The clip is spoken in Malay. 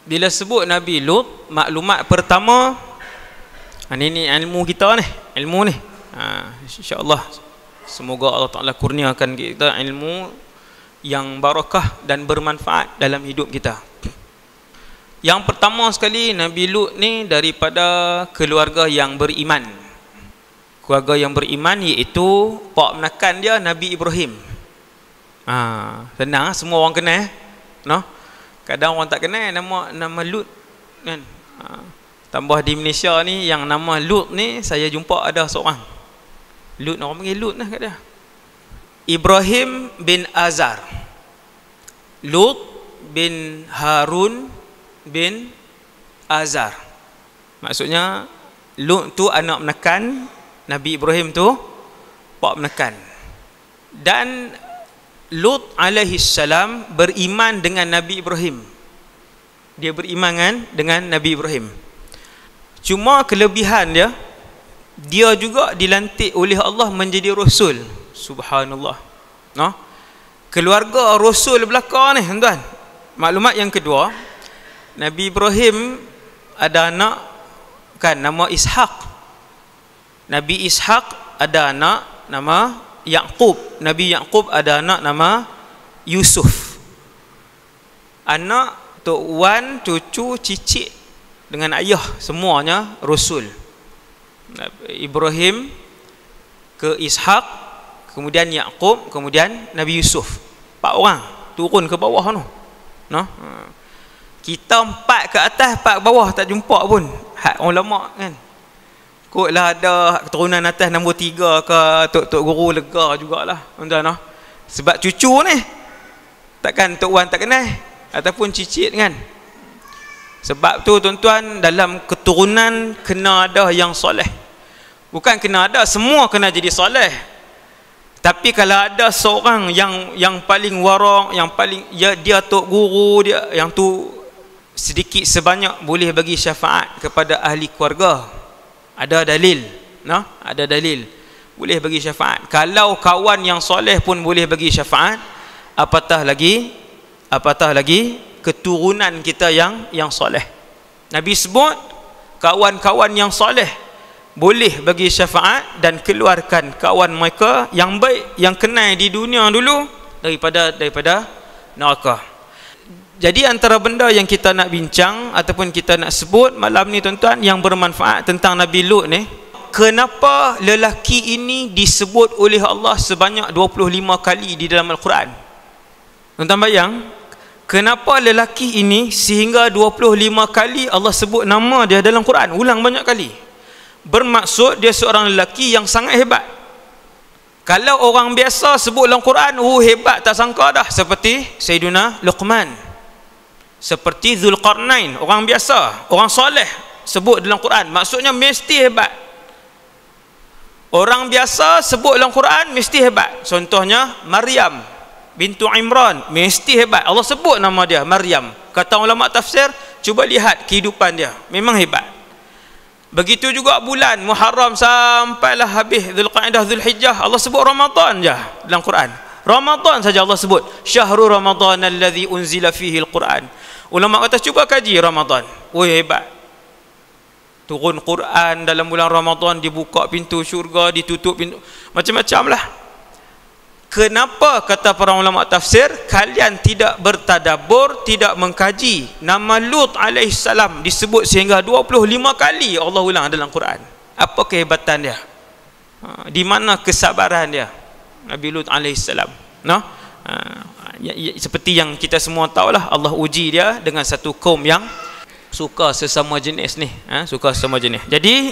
bila sebut Nabi Lut, maklumat pertama, ini ilmu kita ni, ilmu ni, insya-Allah semoga Allah Taala kurniakan kita ilmu yang barakah dan bermanfaat dalam hidup kita. Yang pertama sekali, Nabi Lut ni daripada keluarga yang beriman. Keluarga yang beriman iaitu pak menakan dia Nabi Ibrahim. Senang, semua orang kenal, no? Kadang orang tak kenal nama Lut kan. Tambah di Malaysia ni yang nama Lut ni saya jumpa ada seorang. Lut, orang panggil Lut lah kat dia. Ibrahim bin Azar. Lut bin Harun bin Azar. Maksudnya Lut tu anak menekan, Nabi Ibrahim tu pak menekan. Dan Lut alaihi salam beriman dengan Nabi Ibrahim. Dia beriman dengan Nabi Ibrahim. Cuma kelebihan dia juga dilantik oleh Allah menjadi rasul. Subhanallah. No? Keluarga rasul belaka ni, tuan. Maklumat yang kedua, Nabi Ibrahim ada anak kan nama Ishaq. Nabi Ishaq ada anak nama Yaqub. Nabi Yaqub ada anak nama Yusuf. Anak, tok wan, cucu, cicit dengan ayah semuanya rasul. Ibrahim ke Ishaq, kemudian Yaqub, kemudian Nabi Yusuf. 4 orang turun ke bawah tu. No? Kita 4 ke atas, 4 ke bawah tak jumpa pun. Hak orang lama kan. Kotlah ada keturunan atas nombor 3 ke tok guru lega jugalah, tuan-tuan. Sebab cucu ni takkan tok wan tak kenal ataupun cicit kan. Sebab tu tuan-tuan, dalam keturunan kena ada yang soleh. Bukan kena ada, semua kena jadi soleh. Tapi kalau ada seorang yang paling warang, yang paling dia tok guru dia, yang tu sedikit sebanyak boleh bagi syafaat kepada ahli keluarga. Ada dalil, no? Ada dalil boleh bagi syafaat. Kalau kawan yang soleh pun boleh bagi syafaat, apatah lagi keturunan kita yang soleh. Nabi sebut kawan-kawan yang soleh boleh bagi syafaat dan keluarkan kawan mereka yang baik, yang kenal di dunia dulu daripada neraka. Jadi antara benda yang kita nak bincang ataupun kita nak sebut malam ni tuan-tuan, yang bermanfaat tentang Nabi Lut ni, kenapa lelaki ini disebut oleh Allah sebanyak 25 kali di dalam Al-Quran. Tuan-tuan bayang, kenapa lelaki ini sehingga 25 kali Allah sebut nama dia dalam Quran, ulang banyak kali. Bermaksud dia seorang lelaki yang sangat hebat. Kalau orang biasa sebut dalam Quran, hebat tak sangka dah, seperti Sayyiduna Luqman, seperti Zulqarnain, orang biasa, orang soleh sebut dalam Quran, maksudnya mesti hebat. Orang biasa sebut dalam Quran mesti hebat. Contohnya Maryam bintu Imran, mesti hebat. Allah sebut nama dia Maryam. Kata ulama tafsir, cuba lihat kehidupan dia, memang hebat. Begitu juga bulan Muharram sampailah habis Zulqa'dah, Zulhijjah, Allah sebut Ramadan je dalam Quran. Ramadan saja Allah sebut, Syahrul Ramadan alladhi unzila fihi al-Quran. Ulama kata cuba kaji Ramadan. Hebat. Turun Quran dalam bulan Ramadan, dibuka pintu syurga, ditutup pintu, macam-macam lah. Kenapa kata para ulama tafsir kalian tidak bertadabbur, tidak mengkaji nama Lut alaihissalam disebut sehingga 25 kali Allah ulang dalam Quran? Apa kehebatan dia? Di mana kesabaran dia Nabi Lut alaihissalam? No? Seperti yang kita semua tahulah, Allah uji dia dengan satu kaum yang suka sesama jenis ni, suka sesama jenis. Jadi